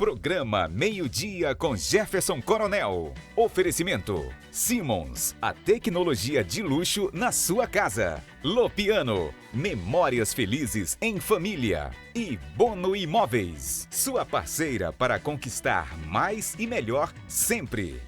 Programa Meio-Dia com Jefferson Coronel. Oferecimento: Simmons, a tecnologia de luxo na sua casa. Lopiano, memórias felizes em família. E Bono Imóveis, sua parceira para conquistar mais e melhor sempre.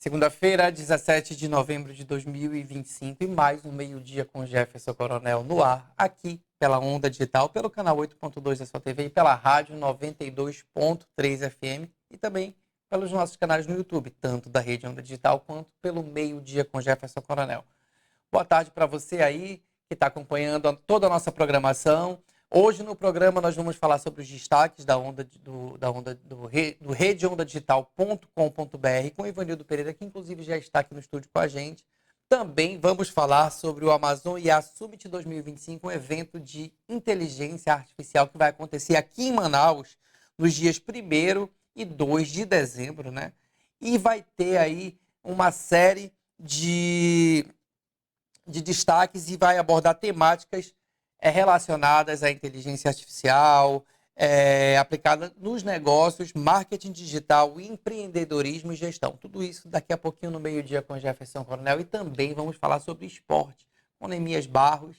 Segunda-feira, 17 de novembro de 2025 e mais um Meio-Dia com Jefferson Coronel no ar, aqui pela Onda Digital, pelo canal 8.2 da sua TV e pela rádio 92.3 FM e também pelos nossos canais no YouTube, tanto da rede Onda Digital quanto pelo Meio-Dia com Jefferson Coronel. Boa tarde para você aí que está acompanhando toda a nossa programação. Hoje no programa nós vamos falar sobre os destaques do redeondadigital.com.br com o Ivanildo Pereira, que inclusive já está aqui no estúdio com a gente. Também vamos falar sobre o Amazon IA Summit 2025, um evento de inteligência artificial que vai acontecer aqui em Manaus nos dias 1º e 2 de dezembro, né? E vai ter aí uma série de destaques e vai abordar temáticas relacionadas à inteligência artificial, aplicada nos negócios, marketing digital, empreendedorismo e gestão. Tudo isso daqui a pouquinho no Meio-Dia com Jefferson Coronel. E também vamos falar sobre esporte com Neemias Barros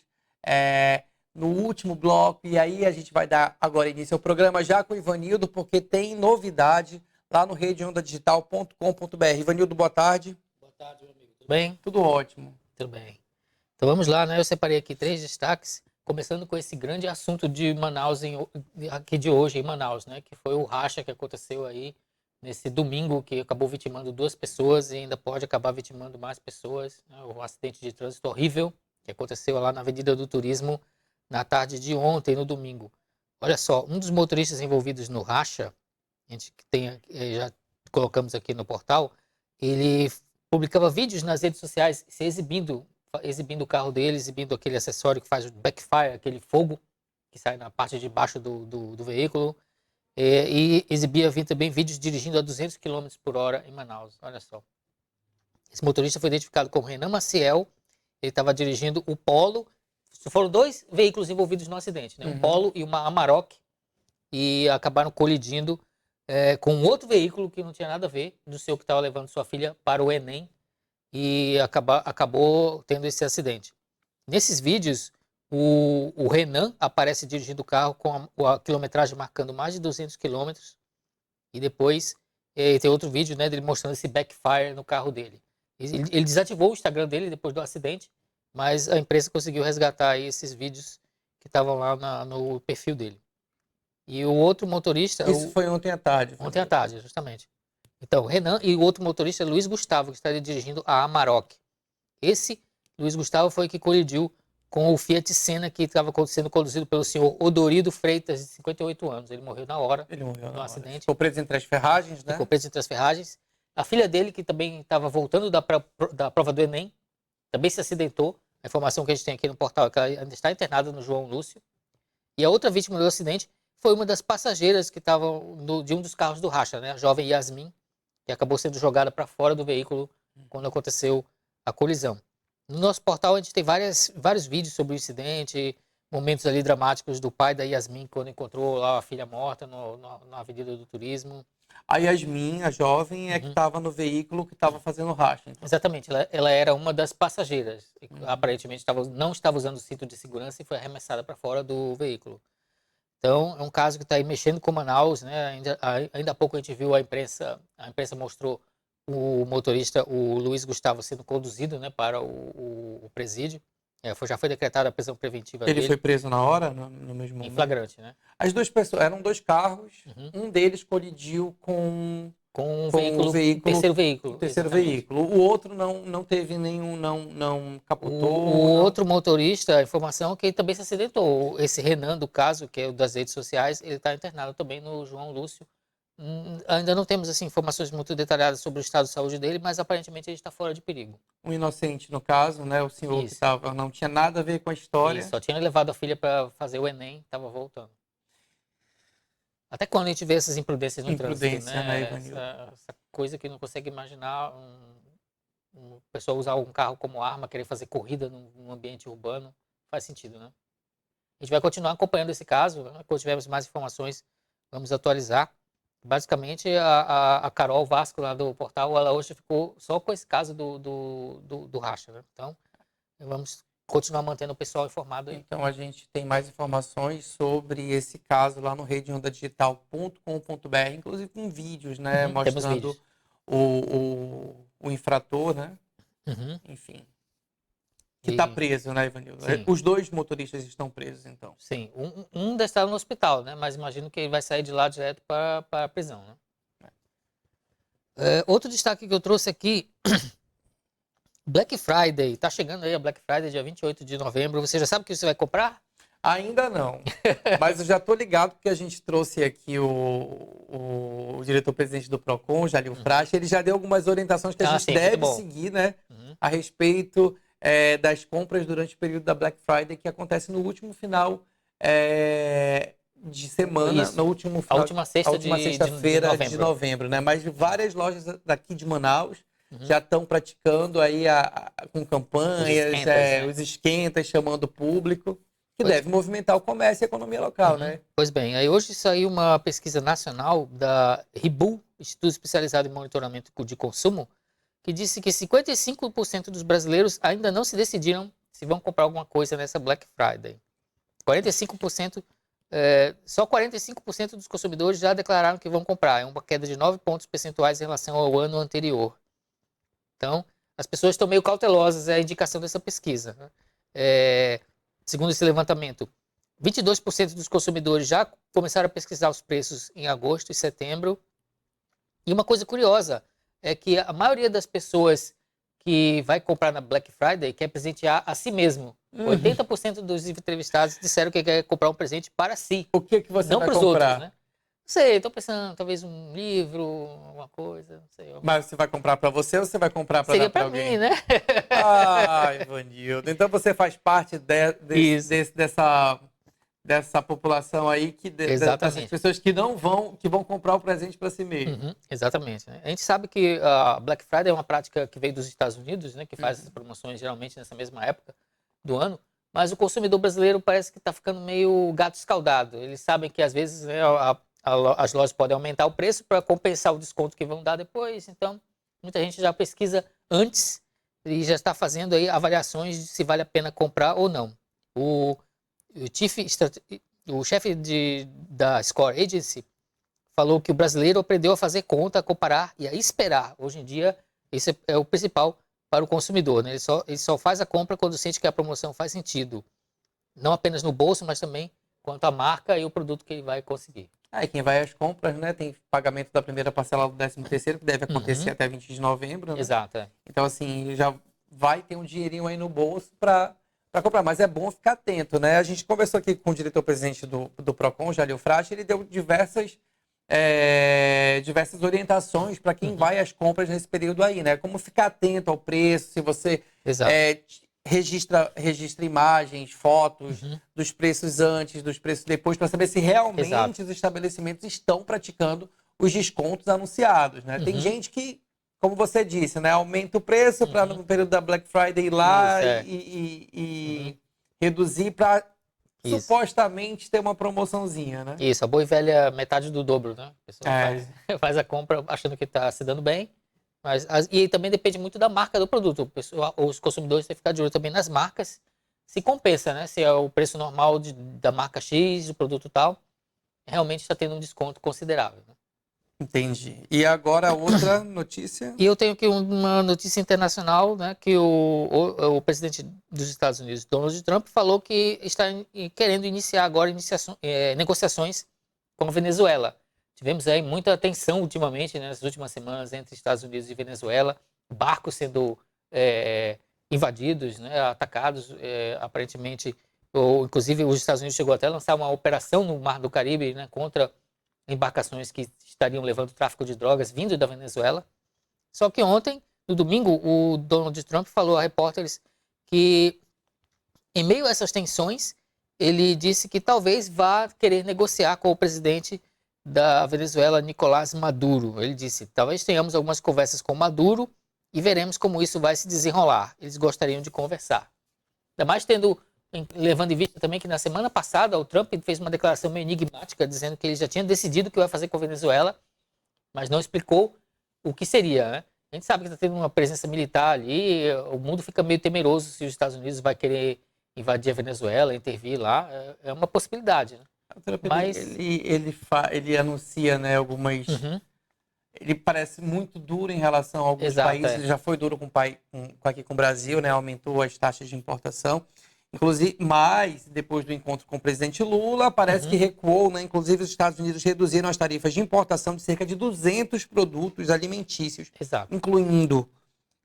no último bloco. E aí a gente vai dar agora início ao programa já com o Ivanildo, porque tem novidade lá no redeondadigital.com.br. Ivanildo, boa tarde. Boa tarde, meu amigo. Tudo bem? Tudo ótimo. Tudo bem. Então vamos lá, né? Eu separei aqui 3 destaques, começando com esse grande assunto de Manaus, aqui de hoje em Manaus, né? Que foi o racha que aconteceu aí nesse domingo, que acabou vitimando 2 pessoas e ainda pode acabar vitimando mais pessoas, né? Um acidente de trânsito horrível que aconteceu lá na Avenida do Turismo na tarde de ontem, no domingo. Olha só, um dos motoristas envolvidos no racha, a gente que tem, já colocamos aqui no portal, ele publicava vídeos nas redes sociais se exibindo o carro dele, exibindo aquele acessório que faz o backfire, aquele fogo que sai na parte de baixo do veículo, e exibia também vídeos dirigindo a 200 km por hora em Manaus. Olha só. Esse motorista foi identificado como Renan Maciel. Ele estava dirigindo o Polo. Foram 2 veículos envolvidos no acidente, né? Um Polo e uma Amarok, e acabaram colidindo com outro veículo que não tinha nada a ver, do seu que estava levando sua filha para o Enem, e acabou tendo esse acidente. Nesses vídeos, o Renan aparece dirigindo o carro com a quilometragem marcando mais de 200 quilômetros, e depois tem outro vídeo, né, dele mostrando esse backfire no carro dele. Ele desativou o Instagram dele depois do acidente, mas a empresa conseguiu resgatar aí esses vídeos que estavam lá no perfil dele. E o outro motorista... Isso foi ontem à tarde. Ontem à tarde, justamente. Então, Renan e o outro motorista, Luiz Gustavo, que estaria dirigindo a Amarok. Esse Luiz Gustavo foi que colidiu com o Fiat Senna, que estava sendo conduzido pelo senhor Odorido Freitas, de 58 anos. Ele morreu na hora. No acidente. Ficou preso entre as ferragens, né? Ficou preso entre as ferragens. A filha dele, que também estava voltando da prova do Enem, também se acidentou. A informação que a gente tem aqui no portal é que ela ainda está internada no João Lúcio. E a outra vítima do acidente foi uma das passageiras que estavam de um dos carros do racha, né? A jovem Yasmin, que acabou sendo jogada para fora do veículo quando aconteceu a colisão. No nosso portal a gente tem vários vídeos sobre o incidente, momentos ali dramáticos do pai da Yasmin quando encontrou lá a filha morta na Avenida do Turismo. A Yasmin, a jovem, que estava no veículo que estava fazendo racha. Então. Exatamente, ela era uma das passageiras. Aparentemente não estava usando o cinto de segurança e foi arremessada para fora do veículo. Então, é um caso que está aí mexendo com Manaus, né? Ainda há pouco a gente viu a imprensa mostrou o motorista, o Luiz Gustavo, sendo conduzido, né, para o presídio. Já foi decretada a prisão preventiva dele. Ele foi preso na hora, no mesmo momento? Em flagrante, né? As 2 pessoas, eram 2 carros, um deles colidiu com um terceiro veículo. Terceiro veículo. O outro não teve nenhum, não capotou. O outro motorista, a informação é que ele também se acidentou. Esse Renan, do caso, que é o das redes sociais, ele está internado também no João Lúcio. Ainda não temos assim, informações muito detalhadas sobre o estado de saúde dele, mas aparentemente ele está fora de perigo. Um inocente, no caso, né? O senhor que não tinha nada a ver com a história. Isso, só tinha levado a filha para fazer o Enem, estava voltando. Até quando a gente vê essas imprudências no trânsito, Imprudência, né, né? Ivanildo? Essa coisa que não consegue imaginar uma pessoa usar um carro como arma, querer fazer corrida num ambiente urbano, faz sentido, né? A gente vai continuar acompanhando esse caso, né? Quando tivermos mais informações, vamos atualizar. Basicamente, a Carol Vasco, lá do portal, ela hoje ficou só com esse caso do racha, né? Então, vamos continuar mantendo o pessoal informado aí. Então a gente tem mais informações sobre esse caso lá no redeondadigital.com.br, inclusive com vídeos, né? Uhum, temos Mostrando vídeos. o infrator, né? Uhum. Enfim. Que está E- preso, né, Ivanildo? Sim. Os dois motoristas estão presos, então. Sim, um deve estar no hospital, né? Mas imagino que ele vai sair de lá direto para a prisão, né? Outro destaque que eu trouxe aqui, Black Friday. Tá chegando aí a Black Friday, dia 28 de novembro. Você já sabe o que você vai comprar? Ainda não. Mas eu já estou ligado porque a gente trouxe aqui o diretor-presidente do PROCON, Jalil Frache. Ele já deu algumas orientações que a gente Sim, muito deve bom. seguir, né? Uhum. A respeito das compras durante o período da Black Friday, que acontece no último final de semana, Isso. no último A final, última sexta de sexta-feira de novembro. novembro, né? Mas várias lojas daqui de Manaus Uhum. já estão praticando aí com campanhas, Os esquentas, né? os esquentas, chamando o público, que Pois- deve movimentar o comércio e a economia local, né? Pois bem, aí hoje saiu uma pesquisa nacional da RIBU, Instituto Especializado em Monitoramento de Consumo, que disse que 55% dos brasileiros ainda não se decidiram se vão comprar alguma coisa nessa Black Friday. 45%, só 45% dos consumidores já declararam que vão comprar. É uma queda de 9 pontos percentuais em relação ao ano anterior. Então, as pessoas estão meio cautelosas, é a indicação dessa pesquisa, né? Segundo esse levantamento, 22% dos consumidores já começaram a pesquisar os preços em agosto e setembro. E uma coisa curiosa é que a maioria das pessoas que vai comprar na Black Friday quer presentear a si mesmo. 80% dos entrevistados disseram que quer comprar um presente para si, O que você não vai para os comprar? outros, né? Não sei, estou pensando, talvez um livro, alguma coisa, não sei. Mas você vai comprar para você ou você vai comprar para Seria dar para para alguém? mim, né? Ai, Ivanildo. Então você faz parte Isso. dessa população aí, dessas Exatamente. pessoas que vão comprar o presente para si mesmo. Uhum, exatamente, né? A gente sabe que a Black Friday é uma prática que veio dos Estados Unidos, né? Que faz essas promoções geralmente nessa mesma época do ano. Mas o consumidor brasileiro parece que está ficando meio gato escaldado. Eles sabem que às vezes, né, as lojas podem aumentar o preço para compensar o desconto que vão dar depois. Então, muita gente já pesquisa antes e já está fazendo aí avaliações de se vale a pena comprar ou não. O chefe da Score Agency falou que o brasileiro aprendeu a fazer conta, a comparar e a esperar. Hoje em dia, isso é o principal para o consumidor, né? Ele só faz a compra quando sente que a promoção faz sentido. Não apenas no bolso, mas também quanto à marca e o produto que ele vai conseguir. Aí quem vai às compras, né, tem pagamento da primeira parcela do 13º, que deve acontecer até 20 de novembro, né? Exato. É. Então, assim, já vai ter um dinheirinho aí no bolso para comprar. Mas é bom ficar atento, né? A gente conversou aqui com o diretor-presidente do PROCON, Jalil Frache, ele deu diversas orientações para quem vai às compras nesse período aí, né? Como ficar atento ao preço, se você Exato. registra imagens, fotos dos preços antes, dos preços depois, para saber se realmente Exato. os estabelecimentos estão praticando os descontos anunciados, né? Tem gente que, como você disse, né, aumenta o preço para no período da Black Friday ir lá Isso, e reduzir para Isso. supostamente ter uma promoçãozinha, né? Isso, a boa e velha metade do dobro, né? A pessoa faz a compra achando que está se dando bem. E também depende muito da marca do produto. Os consumidores têm que ficar de olho também nas marcas. Se compensa, né? Se é o preço normal da marca X, do produto tal, realmente está tendo um desconto considerável. Né? Entendi. E agora outra notícia? E eu tenho aqui uma notícia internacional, né? Que o presidente dos Estados Unidos, Donald Trump, falou que está querendo iniciar agora negociações com a Venezuela. Tivemos aí muita tensão ultimamente, né, nas últimas semanas, entre Estados Unidos e Venezuela, barcos sendo invadidos, né, atacados, aparentemente, inclusive os Estados Unidos chegou até a lançar uma operação no Mar do Caribe, né, contra embarcações que estariam levando tráfico de drogas vindo da Venezuela. Só que ontem, no domingo, o Donald Trump falou a repórteres que, em meio a essas tensões, ele disse que talvez vá querer negociar com o presidente da Venezuela, Nicolás Maduro. Ele disse: talvez tenhamos algumas conversas com Maduro e veremos como isso vai se desenrolar. Eles gostariam de conversar. Ainda mais levando em vista também que na semana passada o Trump fez uma declaração meio enigmática, dizendo que ele já tinha decidido o que vai fazer com a Venezuela, mas não explicou o que seria, né? A gente sabe que está tendo uma presença militar ali, o mundo fica meio temeroso se os Estados Unidos vai querer invadir a Venezuela, intervir lá, é uma possibilidade, né? O Trump, Mas... ele anuncia, né, algumas... Ele parece muito duro em relação a alguns países. Ele já foi duro aqui com o Brasil, né? Aumentou as taxas de importação. Inclusive, mas depois do encontro com o presidente Lula, parece que recuou, né? Inclusive, os Estados Unidos reduziram as tarifas de importação de cerca de 200 produtos alimentícios, incluindo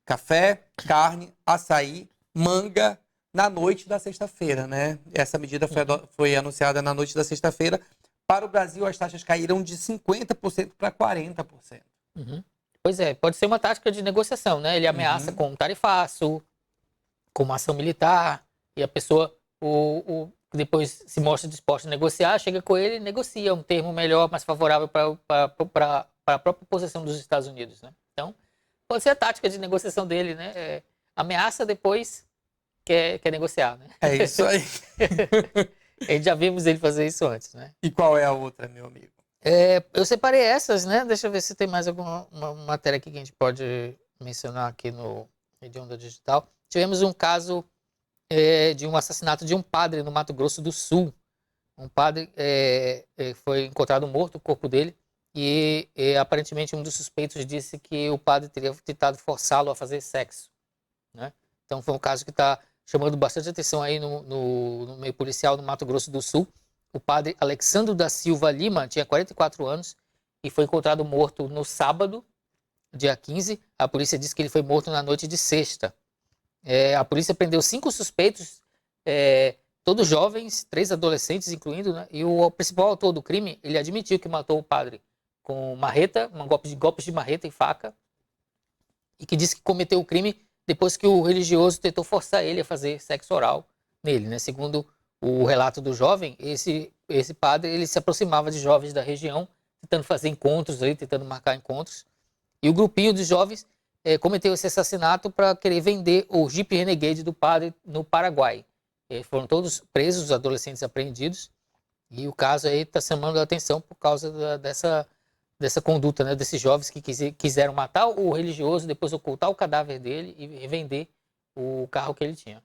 café, carne, açaí, manga, na noite da sexta-feira, né? Essa medida foi anunciada na noite da sexta-feira. Para o Brasil, as taxas caíram de 50% para 40%. Pois é, pode ser uma tática de negociação, né? Ele ameaça com um tarifaço, com uma ação militar, e a pessoa depois se mostra disposta a negociar, chega com ele e negocia um termo melhor, mais favorável para a própria posição dos Estados Unidos, né? Então, pode ser a tática de negociação dele, né? Ameaça, depois quer negociar, né? É isso aí. A gente já vimos ele fazer isso antes, né? E qual é a outra, meu amigo? Eu separei essas, né? Deixa eu ver se tem mais alguma matéria aqui que a gente pode mencionar aqui no Rede Onda Digital. Tivemos um caso de um assassinato de um padre no Mato Grosso do Sul. Um padre foi encontrado morto, o corpo dele, e aparentemente um dos suspeitos disse que o padre teria tentado forçá-lo a fazer sexo, né? Então foi um caso que está chamando bastante atenção aí no meio policial no Mato Grosso do Sul. O padre Alexandro da Silva Lima tinha 44 anos e foi encontrado morto no sábado, dia 15. A polícia disse que ele foi morto na noite de sexta. A polícia prendeu 5 suspeitos, todos jovens, 3 adolescentes incluindo, né? E o principal autor do crime, ele admitiu que matou o padre com marreta, golpes de marreta e faca, e que disse que cometeu o crime depois que o religioso tentou forçar ele a fazer sexo oral nele, né? Segundo o relato do jovem, esse padre ele se aproximava de jovens da região, tentando fazer encontros, tentando marcar encontros. E o grupinho de jovens cometeu esse assassinato para querer vender o Jeep Renegade do padre no Paraguai. Foram todos presos, os adolescentes apreendidos. E o caso aí está chamando a atenção por causa dessa conduta, né, desses jovens que quiseram matar o religioso, depois ocultar o cadáver dele e vender o carro que ele tinha.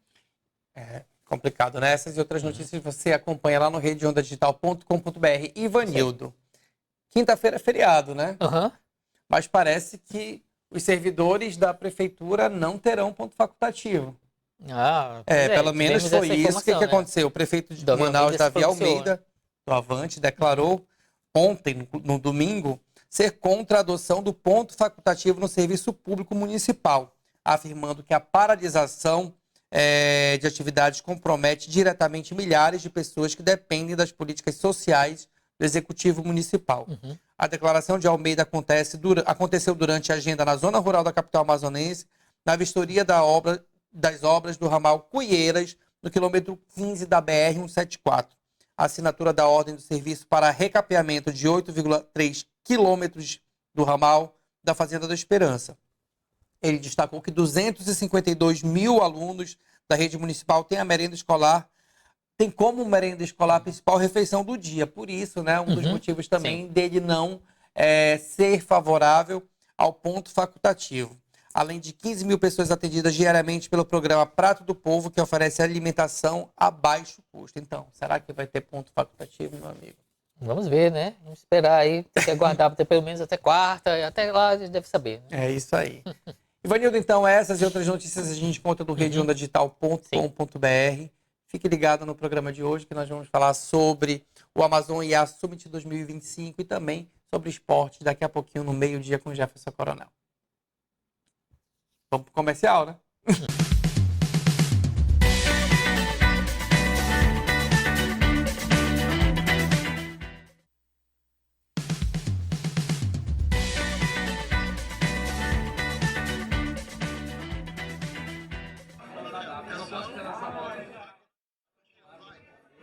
É complicado, né? Essas e outras notícias você acompanha lá no redeondadigital.com.br. Ivanildo, quinta-feira é feriado, né? Mas parece que os servidores da prefeitura não terão ponto facultativo. Pelo menos foi isso. O que aconteceu? O prefeito de Manaus, Davi Almeida, do Avante, declarou ontem, no domingo, ser contra a adoção do ponto facultativo no serviço público municipal, afirmando que a paralisação de atividades compromete diretamente milhares de pessoas que dependem das políticas sociais do Executivo Municipal. A declaração de Almeida aconteceu durante a agenda na zona rural da capital amazonense, na vistoria das obras do ramal Cuieiras, no quilômetro 15 da BR-174. A assinatura da ordem do serviço para recapeamento de 8,3 quilômetros do ramal da Fazenda da Esperança. Ele destacou que 252 mil alunos da rede municipal têm como merenda escolar a principal refeição do dia. Por isso, né, um dos motivos também dele não ser favorável ao ponto facultativo. Além de 15 mil pessoas atendidas diariamente pelo programa Prato do Povo, que oferece alimentação a baixo custo. Então, será que vai ter ponto facultativo, meu amigo? Vamos ver, né? Vamos esperar aí, tem que aguardar pelo menos até quarta, e até lá a gente deve saber, né? É isso aí. Ivanildo, então, essas e outras notícias a gente conta do redeondadigital.com.br. Fique ligado no programa de hoje, que nós vamos falar sobre o Amazon IA Summit 2025 e também sobre esporte daqui a pouquinho no meio-dia com Jefferson Coronel. Vamos pro comercial, né?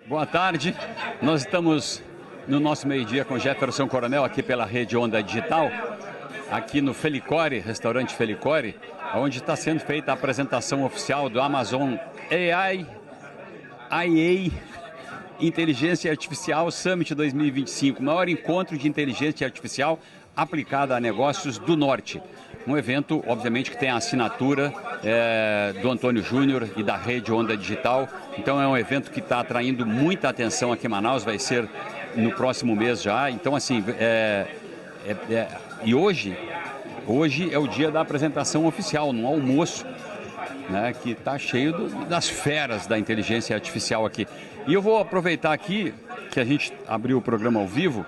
Boa tarde, nós estamos no nosso meio-dia com Jefferson Coronel, aqui pela Rede Onda Digital, aqui no Felicore, restaurante Felicore, onde está sendo feita a apresentação oficial do Amazon IA Inteligência Artificial Summit 2025, maior encontro de inteligência artificial aplicada a negócios do Norte. Um evento, obviamente, que tem a assinatura do Antônio Júnior e da Rede Onda Digital. Então é um evento que está atraindo muita atenção aqui em Manaus, vai ser no próximo mês já. Então, assim, e hoje é o dia da apresentação oficial, no almoço, né, que está cheio das feras da inteligência artificial aqui. E eu vou aproveitar aqui que a gente abriu o programa ao vivo,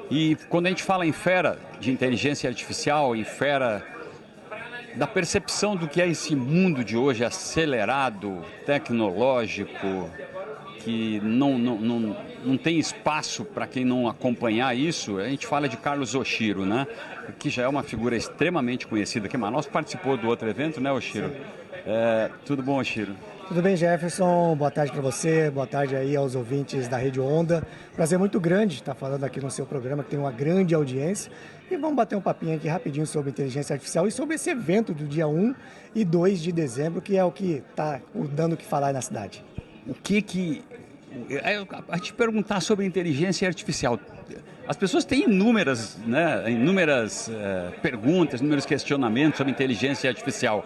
e quando a gente fala em fera de inteligência artificial, em fera da percepção do que é esse mundo de hoje acelerado, tecnológico, que não tem espaço para quem não acompanhar isso, a gente fala de Carlos Oshiro, né? Que já é uma figura extremamente conhecida aqui em Manaus, participou do outro evento, né, Oshiro? Tudo bom, Oshiro? Tudo bem, Jefferson? Boa tarde para você, boa tarde aí aos ouvintes da Rede Onda. Prazer muito grande estar falando aqui no seu programa, que tem uma grande audiência. E vamos bater um papinho aqui rapidinho sobre inteligência artificial e sobre esse evento do dia 1 e 2 de dezembro, que é o que está dando o que falar na cidade. A te perguntar sobre inteligência artificial. As pessoas têm inúmeras perguntas, inúmeros questionamentos sobre inteligência artificial.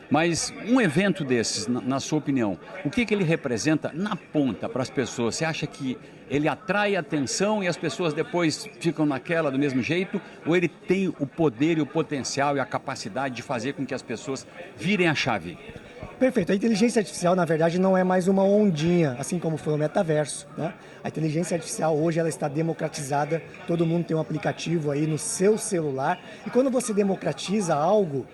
Mas um evento desses, na sua opinião, o que ele representa na ponta para as pessoas? Você acha que ele atrai atenção e as pessoas depois ficam naquela do mesmo jeito? Ou ele tem o poder e o potencial e a capacidade de fazer com que as pessoas virem a chave? Perfeito. A inteligência artificial, na verdade, não é mais uma ondinha, assim como foi o metaverso, né? A inteligência artificial hoje ela está democratizada, todo mundo tem um aplicativo aí no seu celular. E quando você democratiza algo,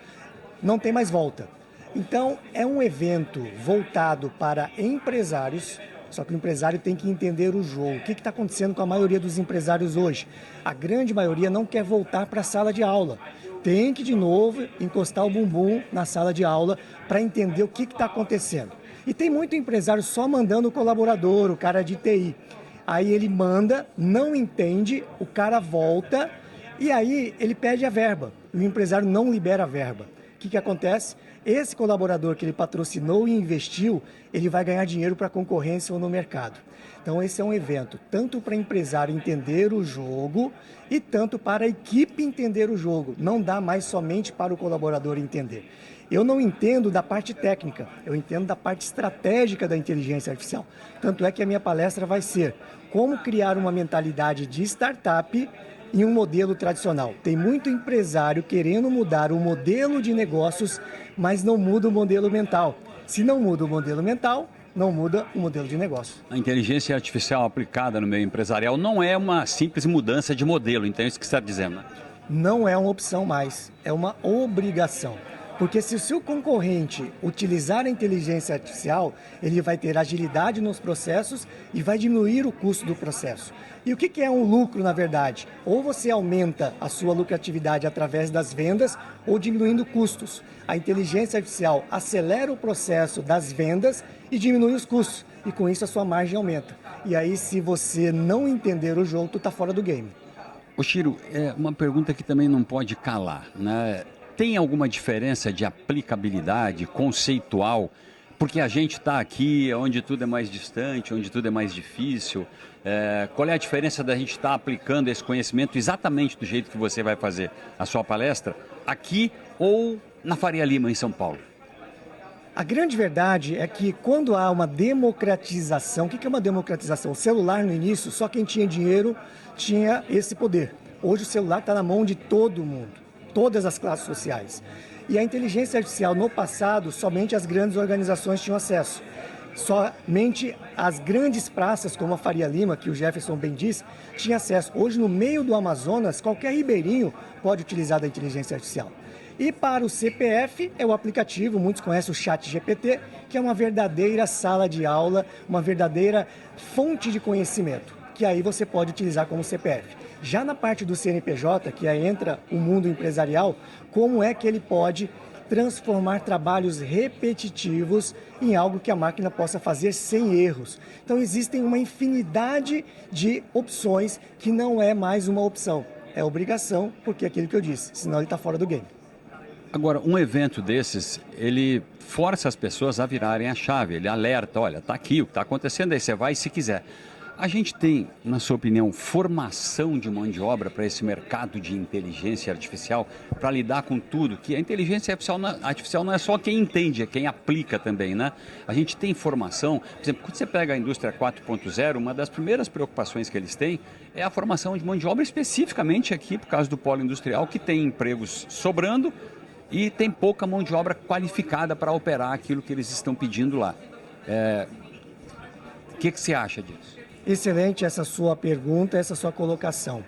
não tem mais volta. Então, é um evento voltado para empresários, só que o empresário tem que entender o jogo. O que está acontecendo com a maioria dos empresários hoje? A grande maioria não quer voltar para a sala de aula. Tem que, de novo, encostar o bumbum na sala de aula para entender o que está acontecendo. E tem muito empresário só mandando o colaborador, o cara de TI. Aí ele manda, não entende, o cara volta e aí ele pede a verba. E o empresário não libera a verba. O que acontece? Esse colaborador que ele patrocinou e investiu, ele vai ganhar dinheiro para a concorrência ou no mercado. Então esse é um evento, tanto para o empresário entender o jogo e tanto para a equipe entender o jogo. Não dá mais somente para o colaborador entender. Eu não entendo da parte técnica, eu entendo da parte estratégica da inteligência artificial. Tanto é que a minha palestra vai ser como criar uma mentalidade de startup em um modelo tradicional. Tem muito empresário querendo mudar o modelo de negócios, mas não muda o modelo mental. Se não muda o modelo mental, não muda o modelo de negócio. A inteligência artificial aplicada no meio empresarial não é uma simples mudança de modelo, então é isso que você está dizendo, né? Não é uma opção mais, é uma obrigação. Porque se o seu concorrente utilizar a inteligência artificial, ele vai ter agilidade nos processos e vai diminuir o custo do processo. E o que é um lucro, na verdade? Ou você aumenta a sua lucratividade através das vendas ou diminuindo custos. A inteligência artificial acelera o processo das vendas e diminui os custos. E com isso a sua margem aumenta. E aí, se você não entender o jogo, tu está fora do game. Oshiro, é uma pergunta que também não pode calar, né? Tem alguma diferença de aplicabilidade conceitual? Porque a gente está aqui onde tudo é mais distante, onde tudo é mais difícil. Qual é a diferença da gente estar aplicando esse conhecimento exatamente do jeito que você vai fazer a sua palestra aqui ou na Faria Lima, em São Paulo? A grande verdade é que quando há uma democratização, o que é uma democratização? O celular no início, só quem tinha dinheiro tinha esse poder. Hoje o celular está na mão de todo mundo, todas as classes sociais. E a inteligência artificial no passado, somente as grandes organizações tinham acesso. Somente as grandes praças, como a Faria Lima, que o Jefferson bem disse, tinha acesso. Hoje, no meio do Amazonas, qualquer ribeirinho pode utilizar da inteligência artificial. E para o CPF é o aplicativo, muitos conhecem o ChatGPT, que é uma verdadeira sala de aula, uma verdadeira fonte de conhecimento, que aí você pode utilizar como CPF. Já na parte do CNPJ, que aí entra o mundo empresarial, como é que ele pode transformar trabalhos repetitivos em algo que a máquina possa fazer sem erros. Então existem uma infinidade de opções que não é mais uma opção, é obrigação, porque é aquilo que eu disse, senão ele está fora do game. Agora, um evento desses, ele força as pessoas a virarem a chave, ele alerta, olha, está aqui o que está acontecendo, aí você vai se quiser. A gente tem, na sua opinião, formação de mão de obra para esse mercado de inteligência artificial, para lidar com tudo? Que a inteligência artificial não é só quem entende, é quem aplica também, né? A gente tem formação, por exemplo, quando você pega a indústria 4.0, uma das primeiras preocupações que eles têm é a formação de mão de obra, especificamente aqui, por causa do polo industrial, que tem empregos sobrando e tem pouca mão de obra qualificada para operar aquilo que eles estão pedindo lá. O que você acha disso? Excelente essa sua pergunta, essa sua colocação.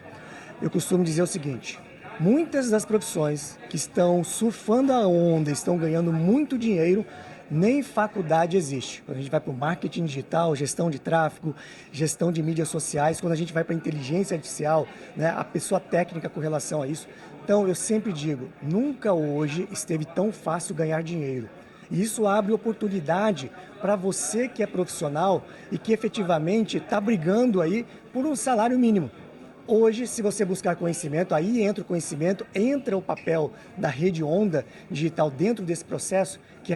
Eu costumo dizer o seguinte, muitas das profissões que estão surfando a onda, estão ganhando muito dinheiro, nem faculdade existe. Quando a gente vai para o marketing digital, gestão de tráfego, gestão de mídias sociais, quando a gente vai para a inteligência artificial, né, a pessoa técnica com relação a isso. Então, eu sempre digo, nunca hoje esteve tão fácil ganhar dinheiro. E isso abre oportunidade para você que é profissional e que efetivamente está brigando aí por um salário mínimo. Hoje, se você buscar conhecimento, aí entra o conhecimento, entra o papel da Rede Onda Digital dentro desse processo, que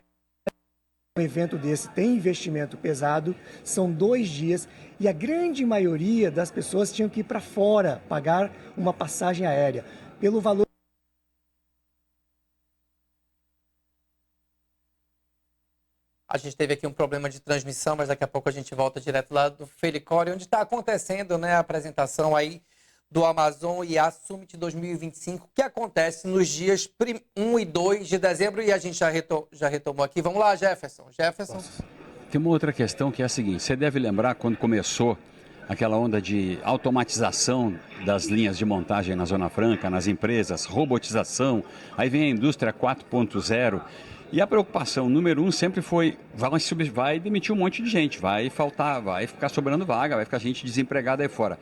um evento desse tem investimento pesado, são 2 dias e a grande maioria das pessoas tinham que ir para fora, pagar uma passagem aérea. Pelo valor. A gente teve aqui um problema de transmissão, mas daqui a pouco a gente volta direto lá do Felicore, onde está acontecendo, né, a apresentação aí do Amazon IA Summit 2025, que acontece nos dias 1 e 2 de dezembro, e a gente já retomou aqui. Vamos lá, Jefferson. Tem uma outra questão que é a seguinte, você deve lembrar quando começou aquela onda de automatização das linhas de montagem na Zona Franca, nas empresas, robotização, aí vem a indústria 4.0, e a preocupação número 1 sempre foi, vai demitir um monte de gente, vai faltar, vai ficar sobrando vaga, vai ficar gente desempregada aí fora.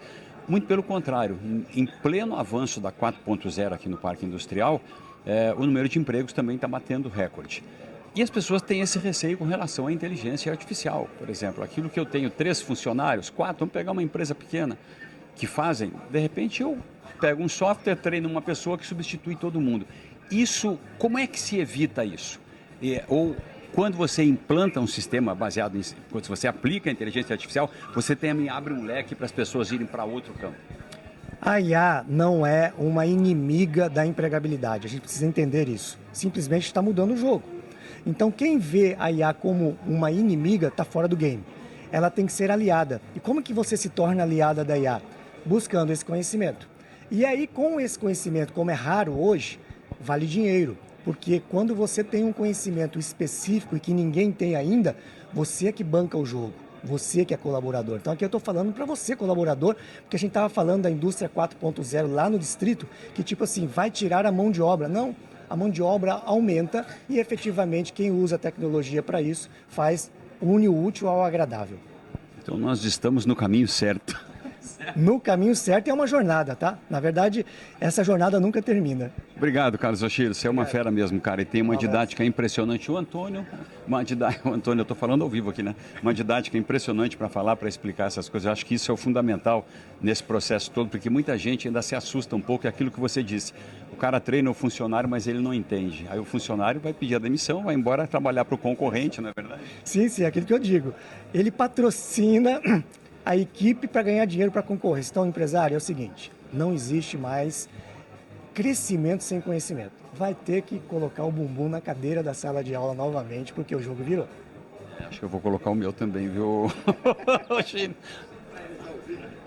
Muito pelo contrário, em pleno avanço da 4.0 aqui no Parque Industrial, o número de empregos também está batendo recorde. E as pessoas têm esse receio com relação à inteligência artificial. Por exemplo, aquilo que eu tenho 3 funcionários, 4, vamos pegar uma empresa pequena, que fazem, de repente eu pego um software, treino uma pessoa que substitui todo mundo. Isso, como é que se evita isso? Ou quando você implanta um sistema baseado em... Quando você aplica a inteligência artificial, você também abre um leque para as pessoas irem para outro campo. A IA não é uma inimiga da empregabilidade, a gente precisa entender isso. Simplesmente está mudando o jogo. Então, quem vê a IA como uma inimiga está fora do game. Ela tem que ser aliada. E como que você se torna aliada da IA? Buscando esse conhecimento. E aí, com esse conhecimento, como é raro hoje, vale dinheiro. Porque quando você tem um conhecimento específico e que ninguém tem ainda, você é que banca o jogo. Você que é colaborador. Então aqui eu estou falando para você, colaborador, porque a gente estava falando da indústria 4.0 lá no distrito, que tipo assim, vai tirar a mão de obra. Não, a mão de obra aumenta e efetivamente quem usa a tecnologia para isso une o útil ao agradável. Então nós estamos no caminho certo. No caminho certo é uma jornada, tá? Na verdade, essa jornada nunca termina. Obrigado, Carlos Oshiro. Você é uma fera mesmo, cara. E tem uma didática impressionante. O Antônio, eu estou falando ao vivo aqui, né? Uma didática impressionante para falar, para explicar essas coisas. Eu acho que isso é o fundamental nesse processo todo, porque muita gente ainda se assusta um pouco, é aquilo que você disse. O cara treina o funcionário, mas ele não entende. Aí o funcionário vai pedir a demissão, vai embora trabalhar para o concorrente, não é verdade? Sim, é aquilo que eu digo. Ele patrocina a equipe para ganhar dinheiro para concorrer. Então, empresário, é o seguinte, não existe mais crescimento sem conhecimento. Vai ter que colocar o bumbum na cadeira da sala de aula novamente, porque o jogo virou. Acho que eu vou colocar o meu também, viu?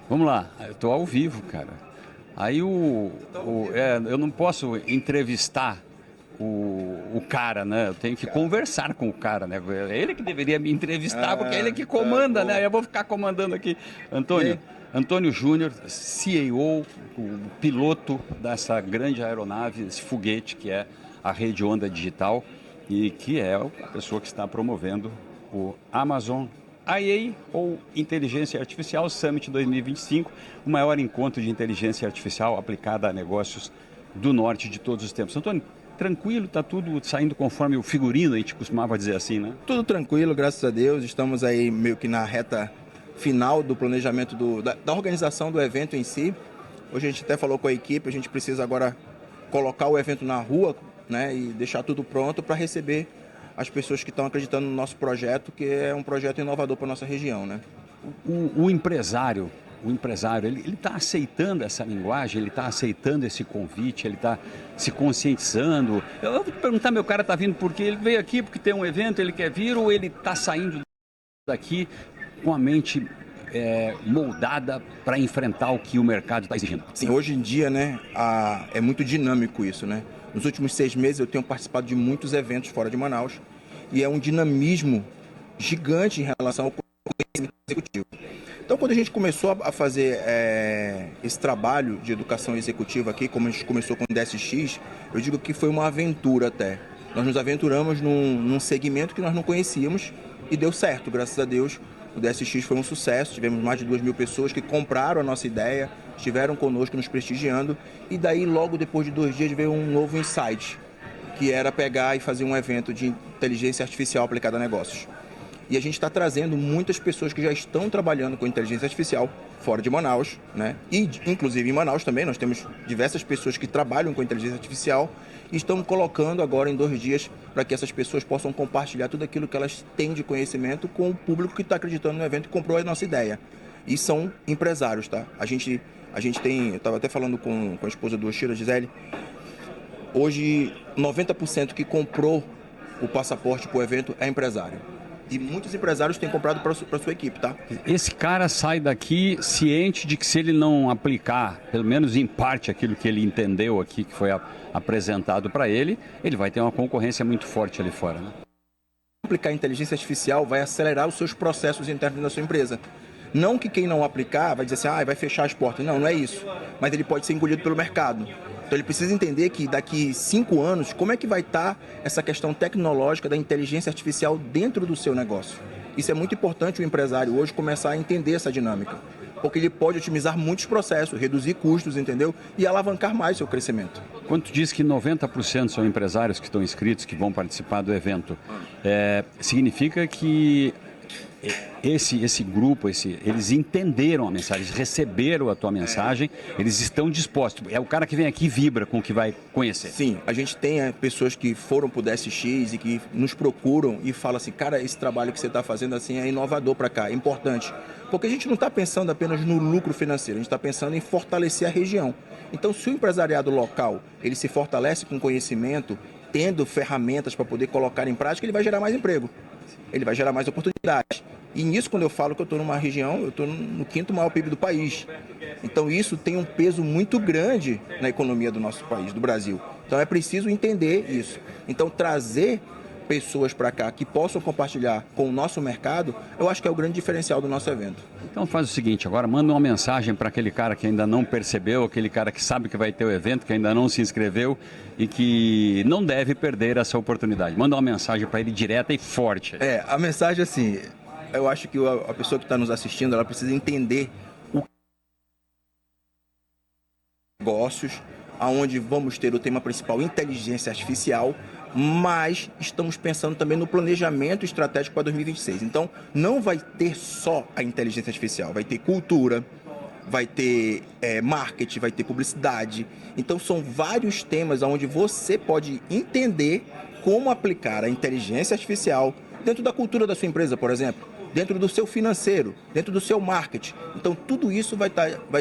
Vamos lá, eu estou ao vivo, cara. Aí eu não posso entrevistar o cara, né? Eu tenho que conversar com o cara, né? É ele que deveria me entrevistar, porque é ele que comanda, né? Eu vou ficar comandando aqui. Antônio Júnior, CEO, o piloto dessa grande aeronave, esse foguete que é a Rede Onda Digital e que é a pessoa que está promovendo o Amazon IA, ou Inteligência Artificial Summit 2025, o maior encontro de inteligência artificial aplicada a negócios do norte de todos os tempos. Antônio, tranquilo, está tudo saindo conforme o figurino, a gente costumava dizer assim, né? Tudo tranquilo, graças a Deus. Estamos aí meio que na reta final do planejamento da organização do evento em si. Hoje a gente até falou com a equipe, a gente precisa agora colocar o evento na rua, né, e deixar tudo pronto para receber as pessoas que estão acreditando no nosso projeto, que é um projeto inovador para a nossa região, né? O empresário, ele está aceitando essa linguagem, ele está aceitando esse convite, ele está se conscientizando. Eu vou te perguntar, meu cara está vindo porque ele veio aqui, porque tem um evento, ele quer vir, ou ele está saindo daqui com a mente moldada para enfrentar o que o mercado está exigindo? Sim, hoje em dia, né, é muito dinâmico isso, né? Nos últimos 6 meses eu tenho participado de muitos eventos fora de Manaus e é um dinamismo gigante em relação ao conhecimento executivo. Então, quando a gente começou a fazer esse trabalho de educação executiva aqui, como a gente começou com o DSX, eu digo que foi uma aventura até. Nós nos aventuramos num segmento que nós não conhecíamos e deu certo, graças a Deus. O DSX foi um sucesso, tivemos mais de 2.000 pessoas que compraram a nossa ideia, estiveram conosco nos prestigiando, e daí logo depois de 2 dias veio um novo insight, que era pegar e fazer um evento de inteligência artificial aplicada a negócios. E a gente está trazendo muitas pessoas que já estão trabalhando com inteligência artificial fora de Manaus, né? E inclusive em Manaus também, nós temos diversas pessoas que trabalham com inteligência artificial e estão colocando agora em 2 dias para que essas pessoas possam compartilhar tudo aquilo que elas têm de conhecimento com o público que está acreditando no evento e comprou a nossa ideia. E são empresários, tá? A gente tem, eu estava até falando com a esposa do Oshiro, Gisele, hoje 90% que comprou o passaporte para o evento é empresário. E muitos empresários têm comprado para a sua equipe, tá? Esse cara sai daqui ciente de que se ele não aplicar, pelo menos em parte, aquilo que ele entendeu aqui, que foi apresentado para ele, ele vai ter uma concorrência muito forte ali fora, né? Aplicar inteligência artificial vai acelerar os seus processos internos da sua empresa. Não que quem não aplicar vai dizer assim, vai fechar as portas. Não, não é isso. Mas ele pode ser engolido pelo mercado. Então ele precisa entender que daqui 5 anos, como é que vai estar essa questão tecnológica da inteligência artificial dentro do seu negócio. Isso é muito importante o empresário hoje começar a entender essa dinâmica. Porque ele pode otimizar muitos processos, reduzir custos, entendeu? E alavancar mais o seu crescimento. Quando tu diz que 90% são empresários que estão inscritos, que vão participar do evento, significa que esse grupo, eles entenderam a mensagem, eles receberam a tua mensagem, eles estão dispostos. É o cara que vem aqui e vibra com o que vai conhecer. Sim, a gente tem pessoas que foram para o DSX e que nos procuram e falam assim, cara, esse trabalho que você está fazendo assim é inovador para cá, é importante. Porque a gente não está pensando apenas no lucro financeiro, a gente está pensando em fortalecer a região. Então, se o empresariado local ele se fortalece com conhecimento, tendo ferramentas para poder colocar em prática, ele vai gerar mais emprego. Ele vai gerar mais oportunidades. E nisso, quando eu falo que eu estou numa região, eu estou no 5º maior PIB do país. Então isso tem um peso muito grande na economia do nosso país, do Brasil. Então é preciso entender isso. Então trazer pessoas para cá que possam compartilhar com o nosso mercado, eu acho que é o grande diferencial do nosso evento. Então faz o seguinte, agora manda uma mensagem para aquele cara que ainda não percebeu, aquele cara que sabe que vai ter o evento, que ainda não se inscreveu e que não deve perder essa oportunidade. Manda uma mensagem para ele direta e forte. A mensagem assim, eu acho que a pessoa que está nos assistindo, ela precisa entender o negócios, aonde vamos ter o tema principal, inteligência artificial, mas estamos pensando também no planejamento estratégico para 2026. Então, não vai ter só a inteligência artificial, vai ter cultura, vai ter marketing, vai ter publicidade. Então, são vários temas onde você pode entender como aplicar a inteligência artificial dentro da cultura da sua empresa, por exemplo, dentro do seu financeiro, dentro do seu marketing. Então, tudo isso vai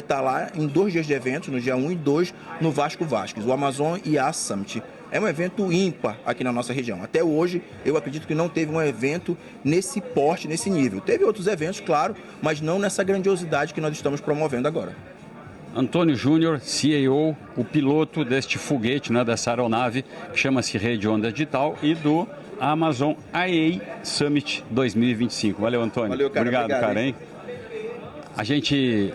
estar lá em 2 dias de eventos, no dia 1 e 2, no Vasco Vasques, o Amazon IA Summit. É um evento ímpar aqui na nossa região. Até hoje, eu acredito que não teve um evento nesse porte, nesse nível. Teve outros eventos, claro, mas não nessa grandiosidade que nós estamos promovendo agora. Antônio Júnior, CEO, o piloto deste foguete, né, dessa aeronave, que chama-se Rede Onda Digital, e do Amazon IA Summit 2025. Valeu, Antônio. Valeu, cara. Obrigado, cara, hein?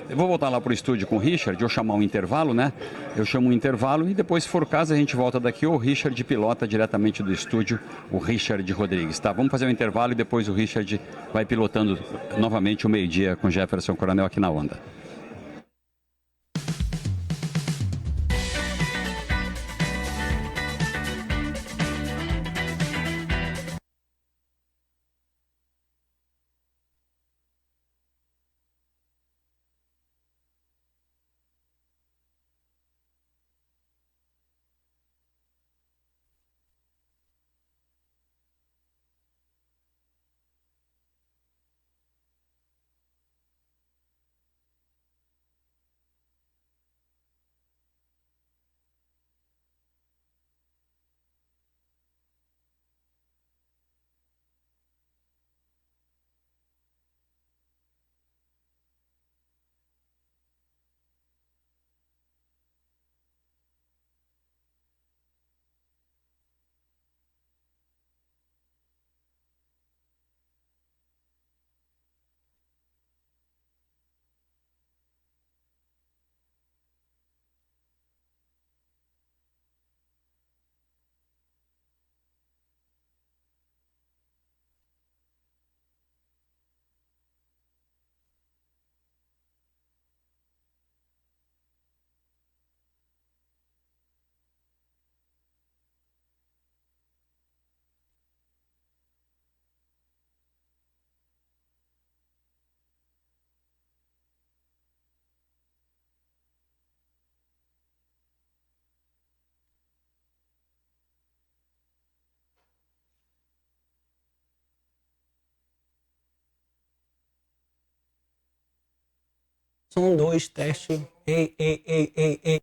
Eu vou voltar lá para o estúdio com o Richard, eu chamar um intervalo, né? Eu chamo um intervalo e depois, se for o caso, a gente volta daqui, o Richard pilota diretamente do estúdio, o Richard Rodrigues, tá? Vamos fazer um intervalo e depois o Richard vai pilotando novamente o meio-dia com Jefferson Coronel aqui na Onda. Som 2, teste. Ei, ei, ei, ei, ei.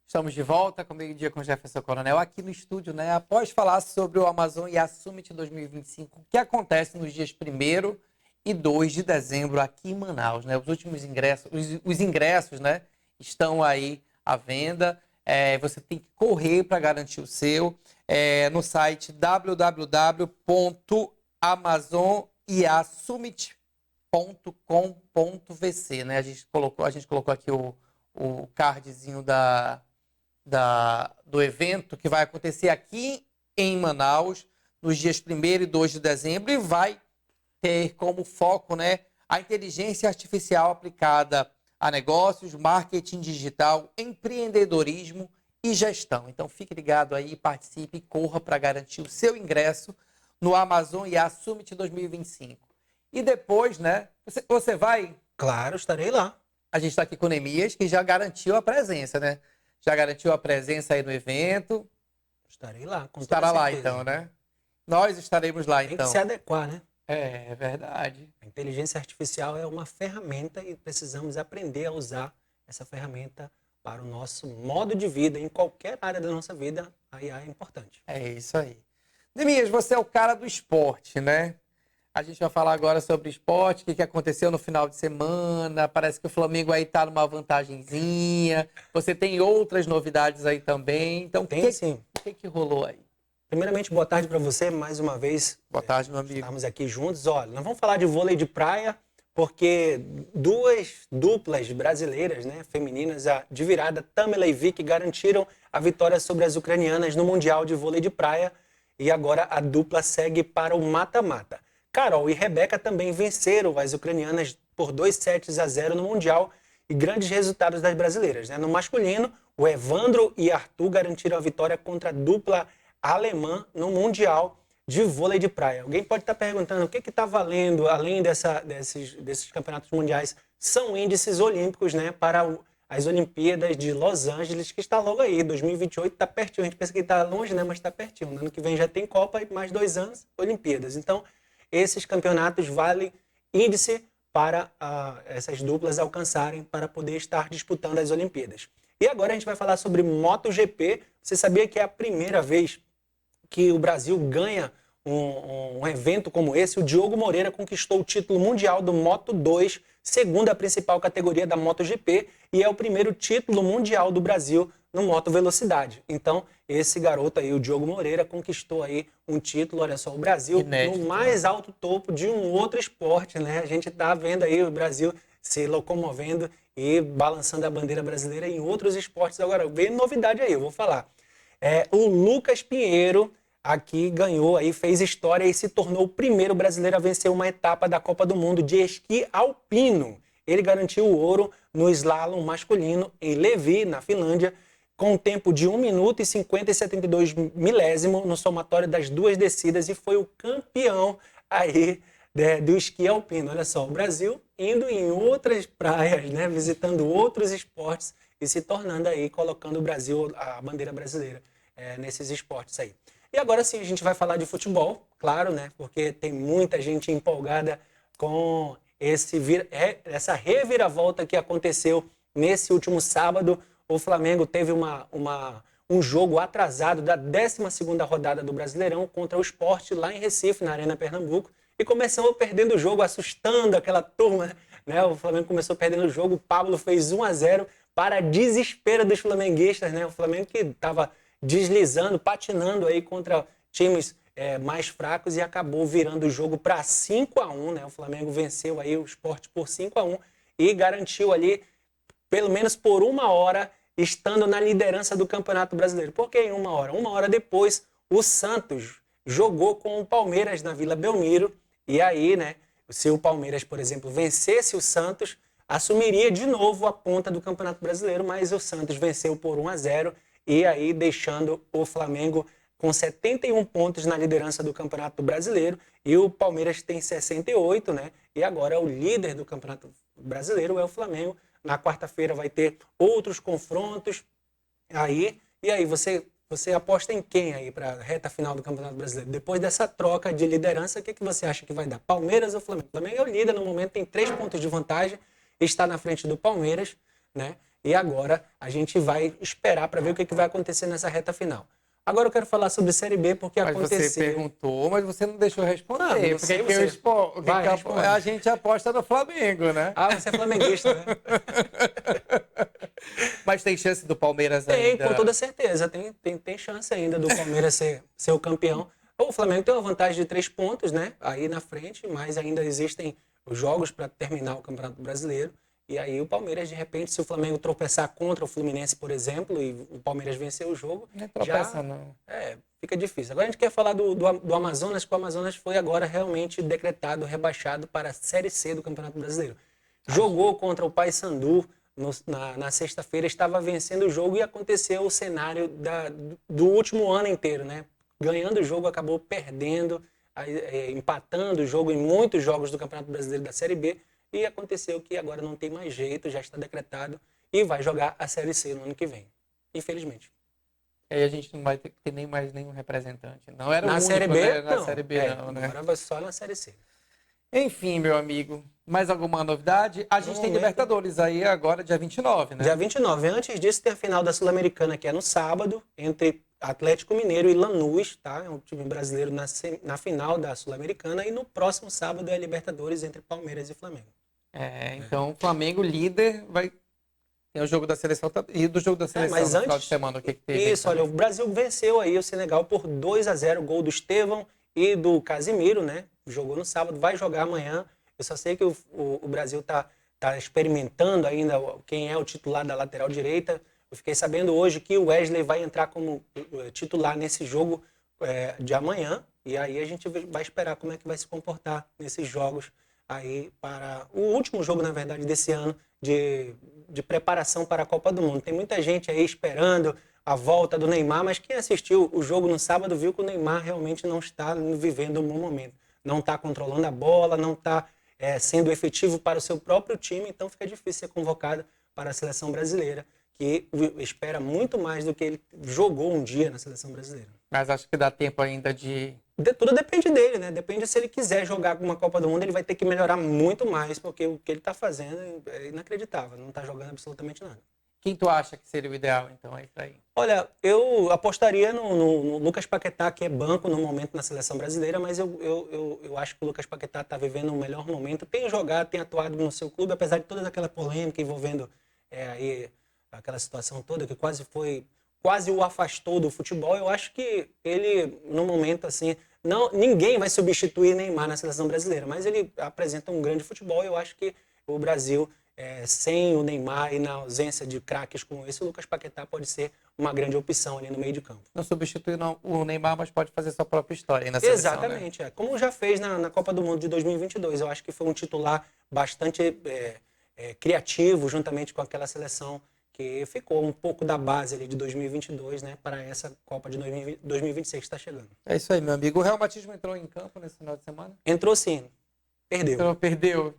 Estamos de volta com Meio Dia com Jefferson Coronel aqui no estúdio, né? Após falar sobre o Amazon e a Summit 2025, que acontece nos dias 1º e 2 de dezembro aqui em Manaus, né? Os últimos ingressos, os ingressos, né, estão aí à venda. Você tem que correr para garantir o seu no site www.amazoniasummit.com.vc, né? A gente colocou aqui o cardzinho do evento que vai acontecer aqui em Manaus nos dias 1º e 2 de dezembro e vai ter como foco, né, a inteligência artificial aplicada a negócios, marketing digital, empreendedorismo e gestão. Então fique ligado aí, participe e corra para garantir o seu ingresso no Amazon IA Summit 2025. E depois, né, você vai? Claro, estarei lá. A gente está aqui com o Neemias, que já garantiu a presença, né? Já garantiu a presença aí no evento. Estarei lá. Estará lá então, né? Nós estaremos lá então. Tem que se adequar, né? É verdade. A inteligência artificial é uma ferramenta e precisamos aprender a usar essa ferramenta para o nosso modo de vida. Em qualquer área da nossa vida, a IA é importante. É isso aí. Neemias, você é o cara do esporte, né? A gente vai falar agora sobre esporte, o que aconteceu no final de semana. Parece que o Flamengo aí tá numa vantagenzinha. Você tem outras novidades aí também. Então, Sim. O que rolou aí? Primeiramente, boa tarde para você mais uma vez. Boa tarde, meu amigo. Estamos aqui juntos. Olha, nós vamos falar de vôlei de praia, porque duas duplas brasileiras, né, femininas, a de virada, Tamila e Vicky, garantiram a vitória sobre as ucranianas no Mundial de Vôlei de Praia. E agora a dupla segue para o mata-mata. Carol e Rebeca também venceram as ucranianas por 2-0 no Mundial e grandes resultados das brasileiras, né? No masculino, o Evandro e Arthur garantiram a vitória contra a dupla alemã no Mundial de Vôlei de Praia. Alguém pode estar perguntando o que está valendo, além desses campeonatos mundiais, são índices olímpicos, né, para as Olimpíadas de Los Angeles, que está logo aí, 2028, está pertinho. A gente pensa que está longe, né, mas está pertinho. No ano que vem já tem Copa e mais 2 anos, Olimpíadas. Então, esses campeonatos valem índice para essas duplas alcançarem para poder estar disputando as Olimpíadas. E agora a gente vai falar sobre MotoGP. Você sabia que é a primeira vez que o Brasil ganha um evento como esse? O Diogo Moreira conquistou o título mundial do Moto2, segunda principal categoria da MotoGP, e é o primeiro título mundial do Brasil no Moto Velocidade. Então, esse garoto aí, o Diogo Moreira, conquistou aí um título, olha só, o Brasil inédito, no mais alto topo de um outro esporte, né? A gente tá vendo aí o Brasil se locomovendo e balançando a bandeira brasileira em outros esportes. Agora, vem novidade aí, eu vou falar. O Lucas Pinheiro aqui ganhou, aí fez história e se tornou o primeiro brasileiro a vencer uma etapa da Copa do Mundo de esqui alpino. Ele garantiu o ouro no slalom masculino em Levi, na Finlândia, com um tempo de 1 minuto e 50 e 72 milésimo no somatório das 2 descidas e foi o campeão aí do esqui alpino. Olha só, o Brasil indo em outras praias, né, visitando outros esportes e se tornando aí, colocando o Brasil, a bandeira brasileira nesses esportes aí. E agora sim a gente vai falar de futebol, claro, né, porque tem muita gente empolgada com essa reviravolta que aconteceu nesse último sábado. O Flamengo teve um jogo atrasado da 12ª rodada do Brasileirão contra o Sport lá em Recife, na Arena Pernambuco, e começou perdendo o jogo, assustando aquela turma, né? O Flamengo começou perdendo o jogo, o Pablo fez 1-0 para desespero dos flamenguistas, né? O Flamengo que estava deslizando, patinando aí contra times mais fracos e acabou virando o jogo para 5-1, né? O Flamengo venceu aí o Sport por 5-1 e garantiu ali, pelo menos por 1 hora, estando na liderança do Campeonato Brasileiro. Por que em 1 hora? 1 hora depois, o Santos jogou com o Palmeiras na Vila Belmiro. E aí, né, se o Palmeiras, por exemplo, vencesse o Santos, assumiria de novo a ponta do Campeonato Brasileiro, mas o Santos venceu por 1-0 e aí deixando o Flamengo com 71 pontos na liderança do Campeonato Brasileiro, e o Palmeiras tem 68, né? E agora o líder do Campeonato Brasileiro é o Flamengo. Na quarta-feira vai ter outros confrontos aí. E aí, você aposta em quem aí para a reta final do Campeonato Brasileiro? Depois dessa troca de liderança, o que você acha que vai dar? Palmeiras ou Flamengo? O Flamengo é o líder no momento, tem 3 pontos de vantagem, está na frente do Palmeiras, né? E agora a gente vai esperar para ver o que vai acontecer nessa reta final. Agora eu quero falar sobre Série B, porque aconteceu... Mas você perguntou, mas você não deixou responder. Não sei você. A gente aposta no Flamengo, né? Ah, você é flamenguista, né? Mas tem chance do Palmeiras ainda? Tem, com toda certeza. Tem chance ainda do Palmeiras ser o campeão. O Flamengo tem uma vantagem de 3 pontos, né? Aí na frente, mas ainda existem os jogos para terminar o Campeonato Brasileiro. E aí o Palmeiras, de repente, se o Flamengo tropeçar contra o Fluminense, por exemplo, e o Palmeiras vencer o jogo, não tropeça, não. Fica difícil. Agora a gente quer falar do Amazonas, que o Amazonas foi agora realmente decretado, rebaixado para a Série C do Campeonato Brasileiro. Jogou contra o Paysandu na sexta-feira, estava vencendo o jogo e aconteceu o cenário do último ano inteiro, né? Ganhando o jogo, acabou perdendo, empatando o jogo em muitos jogos do Campeonato Brasileiro da Série B. E aconteceu que agora não tem mais jeito, já está decretado e vai jogar a Série C no ano que vem. Infelizmente. E aí a gente não vai ter nem mais nenhum representante. Não era na o único, Série B, né? Na Série B não, né? Agora vai só na Série C. Enfim, meu amigo, mais alguma novidade? A gente tem Libertadores aí agora, dia 29, né? Dia 29. Antes disso, tem a final da Sul-Americana, que é no sábado, entre Atlético Mineiro e Lanús, tá? É um time brasileiro na final da Sul-Americana. E no próximo sábado é a Libertadores entre Palmeiras e Flamengo. Então o Flamengo líder tem o jogo da seleção e do jogo da seleção mas no antes, final de semana, o que teve? Isso, olha, o Brasil venceu aí o Senegal por 2-0, gol do Estevão e do Casimiro, né? Jogou no sábado, vai jogar amanhã. Eu só sei que o Brasil tá experimentando ainda quem é o titular da lateral direita. Eu fiquei sabendo hoje que o Wesley vai entrar como titular nesse jogo de amanhã, e aí a gente vai esperar como é que vai se comportar nesses jogos aí para o último jogo, na verdade, desse ano de preparação para a Copa do Mundo. Tem muita gente aí esperando a volta do Neymar, mas quem assistiu o jogo no sábado viu que o Neymar realmente não está vivendo um bom momento. Não está controlando a bola, não está sendo efetivo para o seu próprio time, então fica difícil ser convocado para a seleção brasileira, que espera muito mais do que ele jogou um dia na seleção brasileira. Mas acho que dá tempo ainda de... Tudo depende dele, né? Depende se ele quiser jogar uma Copa do Mundo, ele vai ter que melhorar muito mais, porque o que ele está fazendo é inacreditável, não está jogando absolutamente nada. Quem tu acha que seria o ideal, então, aí para ir? Olha, eu apostaria no Lucas Paquetá, que é banco no momento na seleção brasileira, mas eu acho que o Lucas Paquetá está vivendo um melhor momento, tem jogado, tem atuado no seu clube, apesar de toda aquela polêmica envolvendo aí aquela situação toda que quase o afastou do futebol. Eu acho que ele, no momento assim, ninguém vai substituir Neymar na seleção brasileira, mas ele apresenta um grande futebol e eu acho que o Brasil, sem o Neymar e na ausência de craques como esse, o Lucas Paquetá pode ser uma grande opção ali no meio de campo. Não substitui o Neymar, mas pode fazer sua própria história aí na seleção, Exatamente, né? como já fez na Copa do Mundo de 2022. Eu acho que foi um titular bastante criativo, juntamente com aquela seleção que ficou um pouco da base ali de 2022, né, para essa Copa de 2026 que está chegando. É isso aí, meu amigo. O Real Matismo entrou em campo nesse final de semana? Entrou sim, perdeu. Então, perdeu.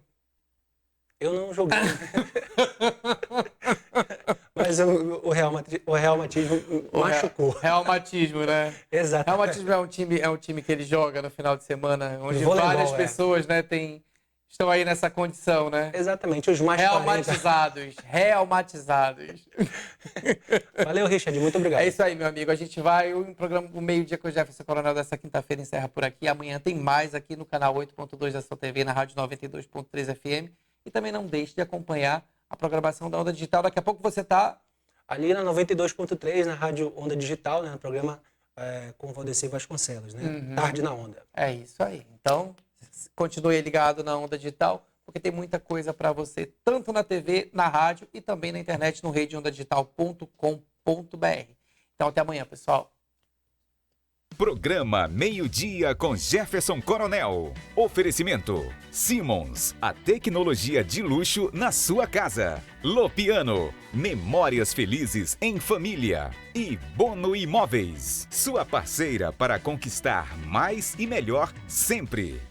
Eu não joguei. Mas o Real Matismo machucou. Real Matismo, né? Exato. Real Matismo é um time que ele joga no final de semana, onde Voleibol, várias pessoas, né, estão aí nessa condição, né? Exatamente, os mais 40. Real-matizados. Valeu, Richard, muito obrigado. É isso aí, meu amigo. A gente vai, o programa do meio-dia com o Jefferson Coronel dessa quinta-feira encerra por aqui. Amanhã tem mais aqui no canal 8.2 da sua TV, na Rádio 92.3 FM. E também não deixe de acompanhar a programação da Onda Digital. Daqui a pouco você está ali na 92.3, na Rádio Onda Digital, né, no programa com o Valdeci Vasconcelos, né? Tarde na Onda. É isso aí. Então, continue ligado na Onda Digital, porque tem muita coisa para você, tanto na TV, na rádio e também na internet, no redeondadigital.com.br. Então, até amanhã, pessoal. Programa Meio-Dia com Jefferson Coronel. Oferecimento: Simmons, a tecnologia de luxo na sua casa. Lopiano, memórias felizes em família. E Bono Imóveis, sua parceira para conquistar mais e melhor sempre.